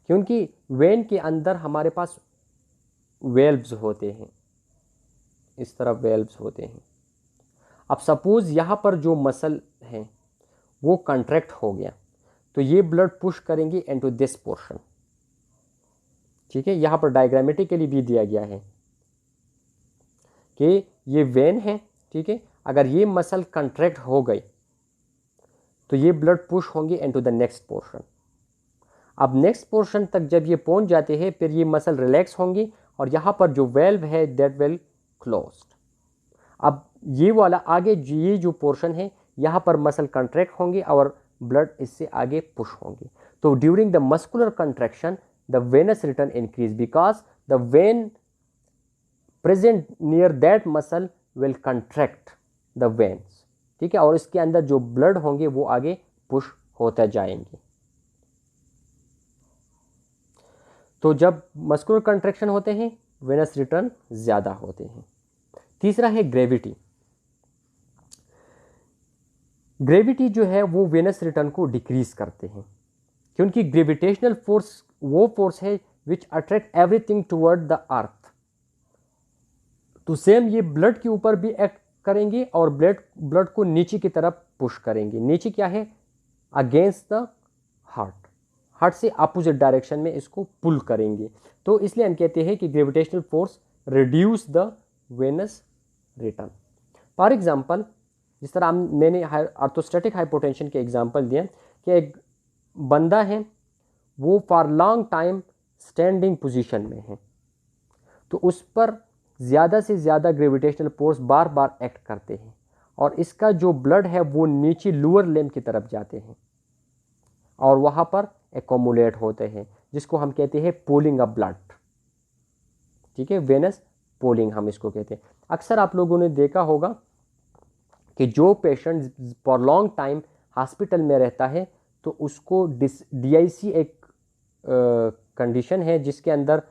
क्योंकि वेन के अंदर हमारे पास वेल्व्स होते हैं, इस तरफ वेल्व्स होते हैं। अब सपोज यहाँ पर जो मसल है वो कॉन्ट्रैक्ट हो गया तो ये ब्लड पुश करेंगे इनटू दिस पोर्शन, ठीक है। यहाँ पर डायग्रामेटिकली भी दिया गया है कि ये वेन है, ठीक है। अगर ये मसल कॉन्ट्रैक्ट हो गई तो ये ब्लड पुश होंगे इनटू द नेक्स्ट पोर्शन। अब नेक्स्ट पोर्शन तक जब ये पहुंच जाते हैं फिर ये मसल रिलैक्स होंगी और यहाँ पर जो वेल्व है दैट विल क्लोज्ड। अब ये वाला आगे ये जो पोर्शन है यहाँ पर मसल कॉन्ट्रैक्ट होंगे और ब्लड इससे आगे पुश होंगे। तो during the muscular contraction the Venus return increase because the when present near that muscle will contract the veins, ठीक है, और इसके अंदर जो ब्लड होंगे वो आगे पुश होते जाएंगे। तो जब मस्कुलर कंट्रैक्शन होते हैं वेनस रिटर्न ज़्यादा होते हैं। तीसरा है ग्रेविटी। ग्रेविटी जो है वो वेनस रिटर्न को डिक्रीज करते हैं, क्योंकि ग्रेविटेशनल फोर्स वो फोर्स है which attract everything toward the earth. तो सेम ये ब्लड के ऊपर भी एक्ट करेंगे और ब्लड को नीचे की तरफ पुश करेंगे। नीचे क्या है, अगेंस्ट द हार्ट से अपोजिट डायरेक्शन में इसको पुल करेंगे। तो इसलिए हम कहते हैं कि gravitational force reduce the Venus return. For example जिस तरह मैंने ऑर्थोस्टैटिक हाइपोटेंशन के एग्जांपल दिए कि एक बंदा है वो for long time standing position में है, तो उस पर ज़्यादा से ज़्यादा ग्रेविटेशनल फोर्स बार बार एक्ट करते हैं और इसका जो ब्लड है वो नीचे लोअर लिम्ब की तरफ जाते हैं और वहाँ पर एकोमुलेट होते हैं, जिसको हम कहते हैं पूलिंग ऑफ ब्लड, ठीक है, वेनस पूलिंग हम इसको कहते हैं। अक्सर आप लोगों ने देखा होगा कि जो patient for long time hospital में रहता है तो उसको DIC एक कंडीशन है जिसके अंदर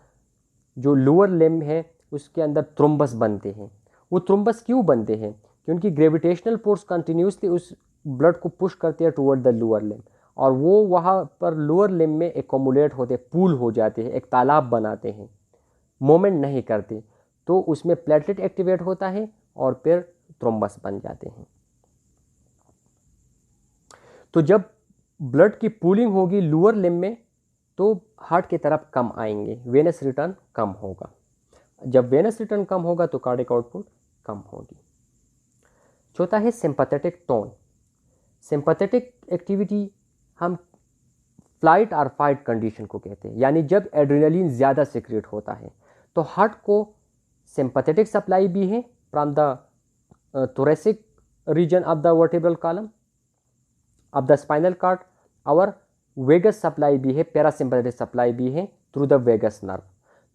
जो लोअर लिम्ब है उसके अंदर थ्रोम्बस बनते हैं। वो थ्रोम्बस क्यों बनते हैं, क्योंकि ग्रेविटेशनल फोर्स कंटिन्यूसली उस ब्लड को पुश करते हैं टुवर्ड द लोअर लिम्ब और वो वहाँ पर लोअर लिम्ब में एकोमुलेट होते, पूल हो जाते हैं, एक तालाब बनाते हैं, मूवमेंट नहीं करते, तो उसमें प्लेटलेट एक्टिवेट होता है और फिर थ्रोम्बस बन जाते हैं। तो जब ब्लड की पूलिंग होगी लोअर लिम्ब में तो हार्ट की तरफ कम आएंगे, वेनस रिटर्न कम होगा। जब वेनस रिटर्न कम होगा तो कार्डिक आउटपुट कम होगी। चौथा है सिंपैथेटिक टोन। सिंपैथेटिक एक्टिविटी हम फ्लाइट और फाइट कंडीशन को कहते हैं, यानी जब एड्रेनलिन ज़्यादा सीक्रेट होता है तो हार्ट को सिंपैथेटिक सप्लाई भी है from the thoracic region of the vertebral column of the spinal cord और वेगस सप्लाई भी है, पैरासिम्पथेटिक सप्लाई भी है थ्रू द वेगस नर्व।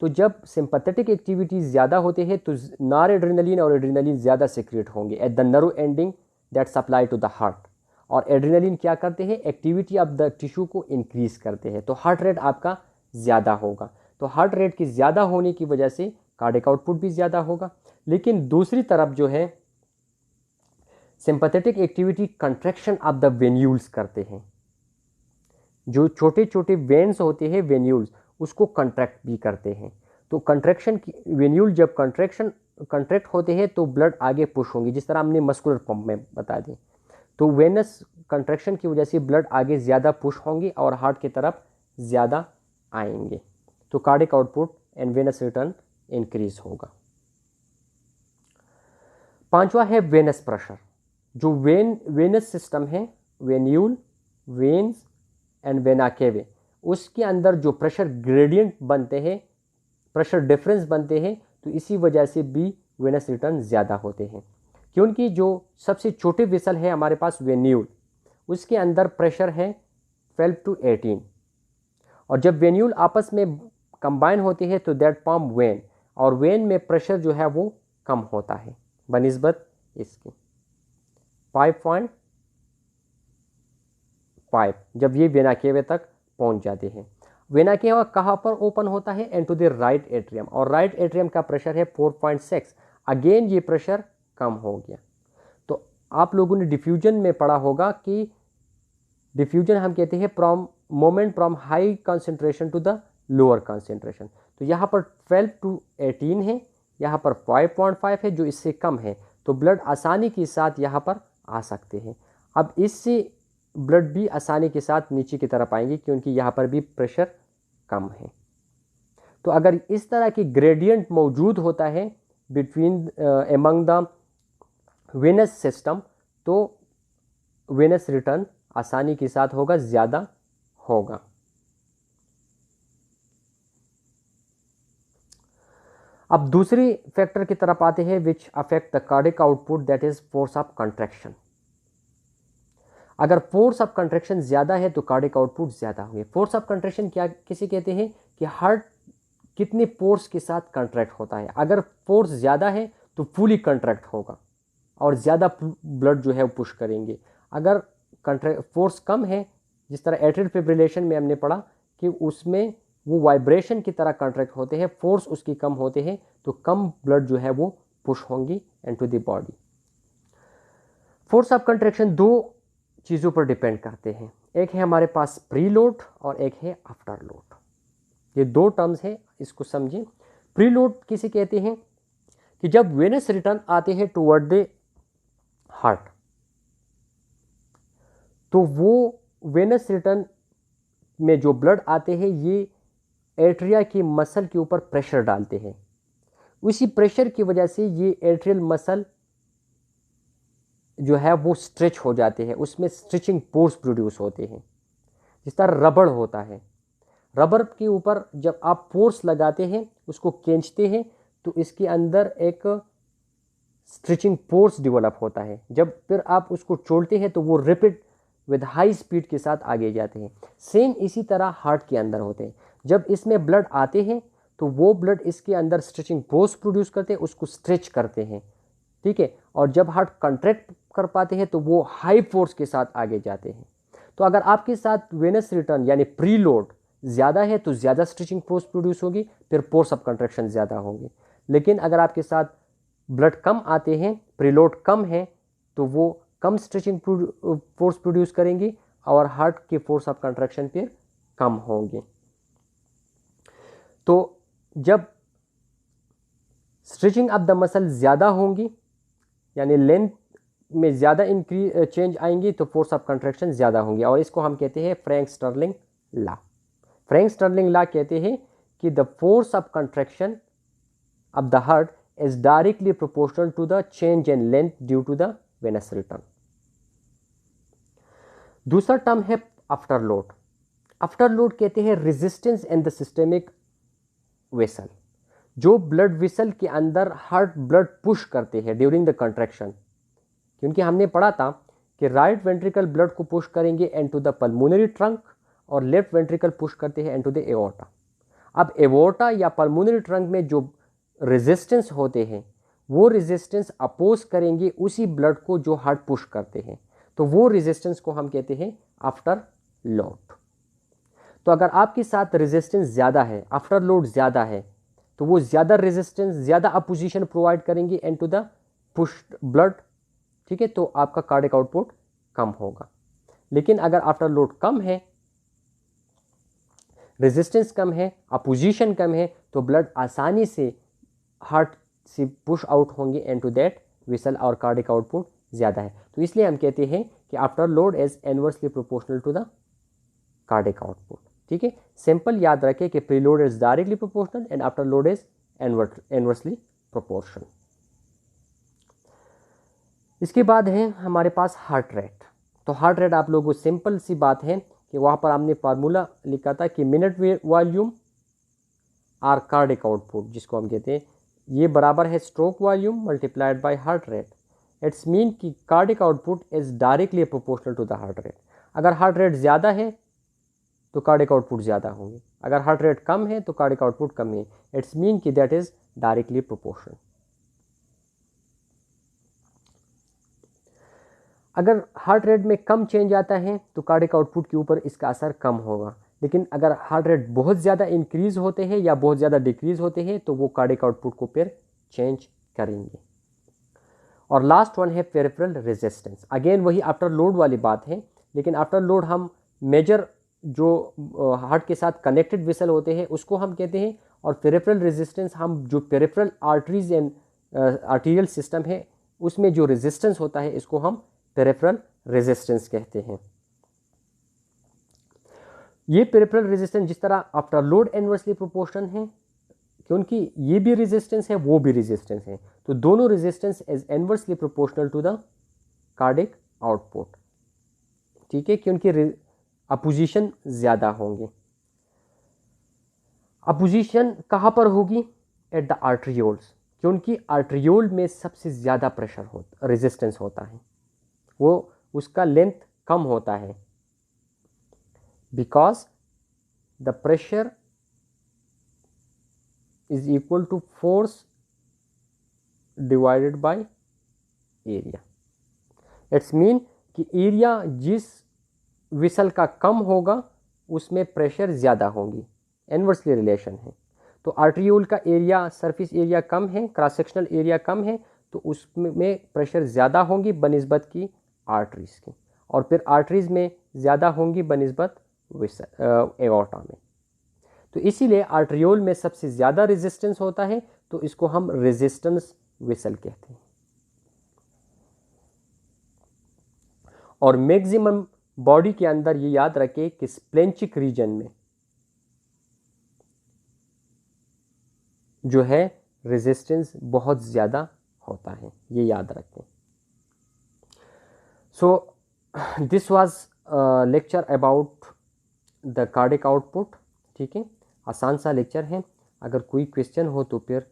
तो जब सिंपैथेटिक एक्टिविटी ज़्यादा होते हैं तो नॉर एड्रेनलिन और एड्रेनलिन ज़्यादा सिक्रेट होंगे at the nerve ending that supply to the heart. और एड्रेनलिन क्या करते हैं, एक्टिविटी ऑफ द टिश्यू को इंक्रीज करते हैं, तो हार्ट रेट आपका ज़्यादा होगा। तो हार्ट रेट की ज़्यादा होने की वजह से कार्डियक आउटपुट भी ज़्यादा होगा। लेकिन दूसरी तरफ जो है sympathetic activity contraction of the venules करते हैं, जो छोटे छोटे वेन्स होते हैं वेन्यूल्स उसको कंट्रैक्ट भी करते हैं। तो कंट्रैक्शन की वेन्यूल जब कंट्रैक्ट होते हैं तो ब्लड आगे पुश होंगी, जिस तरह हमने मस्कुलर पंप में बता दें। तो वेनस कंट्रैक्शन की वजह से ब्लड आगे ज़्यादा पुश होंगी और हार्ट की तरफ ज़्यादा आएंगे, तो cardiac output and Venus return increase होगा। पांचवा है वेनस प्रेशर। जो वेनस सिस्टम है, वेन्यूल, वेन्स एंड वेना केवे, उसके अंदर जो प्रेशर ग्रेडियंट बनते हैं, प्रेशर डिफरेंस बनते हैं, तो इसी वजह से भी वेनस रिटर्न ज़्यादा होते हैं। क्योंकि जो सबसे छोटे वेसल है हमारे पास वेन्यूल, उसके अंदर प्रेशर है 12 to 18, और जब वेन्यूल आपस में कंबाइन होते हैं तो दैट फॉर्म वेन, और वेन में प्रेशर जो है वो कम होता है बनिस्बत इसकी 5.5 जब ये वेना केवे तक पहुंच जाते हैं। वेना केवा कहाँ पर ओपन होता है, and to the right atrium, और राइट एट्रियम का प्रेशर है 4.6। अगेन ये प्रेशर कम हो गया। तो आप लोगों ने डिफ्यूजन में पढ़ा होगा कि डिफ्यूजन हम कहते हैं from moment from high concentration to the lower concentration. तो यहाँ पर 12 to 18 है, यहाँ पर 5.5 है जो इससे कम है, तो ब्लड आसानी के साथ यहाँ पर आ सकते हैं। अब इससे ब्लड भी आसानी के साथ नीचे की तरफ आएंगे क्योंकि यहाँ पर भी प्रेशर कम है। तो अगर इस तरह की ग्रेडियंट मौजूद होता है between among the venous system, तो वेनस रिटर्न आसानी के साथ होगा, ज़्यादा होगा। अब दूसरी फैक्टर की तरफ आते हैं which affect the cardiac output, that is force of contraction. अगर फोर्स ऑफ कंट्रैक्शन ज़्यादा है तो कार्डियक आउटपुट ज़्यादा होंगे। फोर्स ऑफ कंट्रैक्शन क्या किसे कहते हैं कि हार्ट कितने फोर्स के साथ कंट्रैक्ट होता है। अगर फोर्स ज़्यादा है तो फुली कंट्रैक्ट होगा और ज़्यादा ब्लड जो है वो पुश करेंगे। अगर फोर्स कम है, जिस तरह एट्रियल फिब्रिलेशन में हमने पढ़ा कि उसमें वो वाइब्रेशन की तरह कंट्रैक्ट होते हैं, फोर्स उसकी कम होते हैं, तो कम ब्लड जो है वो पुश होंगी into the body. Force of contraction दो चीज़ों पर डिपेंड करते हैं, एक है हमारे पास प्री लोड और एक है आफ्टर लोड। ये दो टर्म्स हैं, इसको समझें। प्री लोड किसे कहते हैं कि जब वेनस रिटर्न आते हैं टुवर्ड द हार्ट, तो वो वेनस रिटर्न में जो ब्लड आते हैं ये एट्रिया की मसल के ऊपर प्रेशर डालते हैं। उसी प्रेशर की वजह से ये एट्रियल मसल जो है वो स्ट्रेच हो जाते हैं, उसमें स्ट्रेचिंग पोर्स प्रोड्यूस होते हैं, जिस तरह रबड़ होता है। रबर के ऊपर जब आप फोर्स लगाते हैं, उसको खींचते हैं, तो इसके अंदर एक स्ट्रेचिंग पोर्स डेवलप होता है। जब फिर आप उसको छोड़ते हैं तो वो रैपिड विद हाई स्पीड के साथ आगे जाते हैं। सेम इसी तरह हार्ट के अंदर होते हैं। जब इसमें ब्लड आते हैं तो वो ब्लड इसके अंदर स्ट्रेचिंग फोर्स प्रोड्यूस करते हैं, उसको स्ट्रेच करते हैं, ठीक है। और जब हार्ट कंट्रैक्ट कर पाते हैं तो वो हाई फोर्स के साथ आगे जाते हैं। तो अगर आपके साथ वेनस रिटर्न यानी प्री लोड ज़्यादा है तो ज़्यादा स्ट्रेचिंग फोर्स प्रोड्यूस होगी, फिर फोर्स ऑफ कंट्रैक्शन ज़्यादा होंगे। लेकिन अगर आपके साथ ब्लड कम आते हैं, प्रीलोड कम है, तो वो कम स्ट्रेचिंग फोर्स प्रोड्यूस करेंगी और हार्ट के फोर्स ऑफ कंट्रैक्शन फिर कम होंगे। तो जब स्ट्रेचिंग ऑफ द मसल ज़्यादा होंगी यानी लेंथ में ज़्यादा चेंज आएंगी तो फोर्स ऑफ कंट्रैक्शन ज़्यादा होंगी, और इसको हम कहते हैं Frank Starling law. Frank Starling law कहते हैं कि the force of contraction of the heart is directly proportional to the change in length due to the venous return. दूसरा टर्म है आफ्टर लोड। आफ्टर लोड कहते हैं resistance in the systemic vessel. जो blood vessel के अंदर heart blood push करते हैं during the contraction, क्योंकि हमने पढ़ा था कि राइट वेंट्रिकल ब्लड को पुश करेंगे इनटू द पल्मोनरी ट्रंक और लेफ्ट वेंट्रिकल पुश करते हैं इनटू द एओर्टा। अब एओर्टा या पल्मोनरी ट्रंक में जो रेजिस्टेंस होते हैं वो रेजिस्टेंस अपोज करेंगे उसी ब्लड को जो हार्ट पुश करते हैं, तो वो रेजिस्टेंस को हम कहते हैं आफ्टर लोड। तो अगर आपके साथ रेजिस्टेंस ज़्यादा है, आफ्टर लोड ज़्यादा है, तो वो ज़्यादा रेजिस्टेंस, ज़्यादा अपोजिशन प्रोवाइड करेंगे इनटू द पुश्ड ब्लड, ठीक है, तो आपका कार्डियक आउटपुट कम होगा। लेकिन अगर आफ्टर लोड कम है, रेजिस्टेंस कम है, अपोजिशन कम है, तो ब्लड आसानी से हार्ट से पुश आउट होंगे इनटू दैट वेसल और कार्डियक आउटपुट ज़्यादा है। तो इसलिए हम कहते हैं कि after load is inversely proportional to the cardiac output. ठीक है, सिंपल याद रखें कि preload is directly proportional and after load is inversely proportional. इसके बाद है हमारे पास हार्ट रेट। तो हार्ट रेट आप लोगों को सिंपल सी बात है कि वहाँ पर हमने फार्मूला लिखा था कि minute volume or cardiac output, जिसको हम कहते हैं ये बराबर है stroke volume multiplied by heart rate. It's mean कि cardiac output is directly proportional to the heart rate. अगर हार्ट रेट ज़्यादा है तो कार्डियक आउटपुट ज़्यादा होंगे, अगर हार्ट रेट कम है तो कार्डियक आउटपुट कम है। इट्स मीन कि दैट इज डायरेक्टली प्रोपोर्शनल। अगर हार्ट रेट में कम चेंज आता है तो कार्डियक आउटपुट के ऊपर इसका असर कम होगा, लेकिन अगर हार्ट रेट बहुत ज़्यादा इंक्रीज़ होते हैं या बहुत ज़्यादा डिक्रीज़ होते हैं तो वो कार्डियक आउटपुट को फिर चेंज करेंगे। और लास्ट वन है पेरिफेरल रेजिस्टेंस। अगेन वही आफ्टर लोड वाली बात है, लेकिन आफ्टर लोड हम मेजर जो हार्ट के साथ कनेक्टेड वेसल होते हैं उसको हम कहते हैं, और पेरिफेरल रेजिस्टेंस हम जो peripheral arteries and arterial system है उसमें जो रेजिस्टेंस होता है इसको हम पेरिफेरल रेजिस्टेंस कहते हैं। ये पेरिफेरल रेजिस्टेंस जिस तरह आफ्टर लोड इनवर्सली प्रोपोर्शनल है, क्योंकि ये भी रेजिस्टेंस है वो भी रेजिस्टेंस है, तो दोनों resistance is inversely proportional to the cardiac output. ठीक है, क्योंकि अपोजिशन ज़्यादा होंगे। अपोजिशन कहाँ पर होगी? एट द आर्ट्रियोल्स, क्योंकि आर्ट्रियोल में सबसे ज़्यादा प्रेशर होता, रेजिस्टेंस होता है, वो उसका लेंथ कम होता है, because the pressure is equal to force divided by area. It's mean कि एरिया जिस विसल का कम होगा उसमें प्रेशर ज़्यादा होगी, इनवर्सली रिलेशन है। तो आर्ट्रियोल का एरिया, सरफेस एरिया कम है, क्रॉस सेक्शनल एरिया कम है, तो उसमें प्रेशर ज़्यादा होंगी बनिस्बत की आर्टरीज़ की, और फिर आर्टरीज़ में ज़्यादा होंगी बनिस्बत एओर्टा में। तो इसीलिए आर्ट्रियोल में सबसे ज़्यादा रेजिस्टेंस होता है, तो इसको हम रेजिस्टेंस विसल कहते हैं। और मैक्सिमम बॉडी के अंदर ये याद रखें कि स्प्लेंचिक रीजन में जो है रेजिस्टेंस बहुत ज़्यादा होता है, ये याद रखें। So this was lecture about the cardiac output. ठीक है, आसान सा लेक्चर है, अगर कोई क्वेश्चन हो तो फिर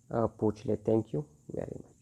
पूछ ले। Thank you very much.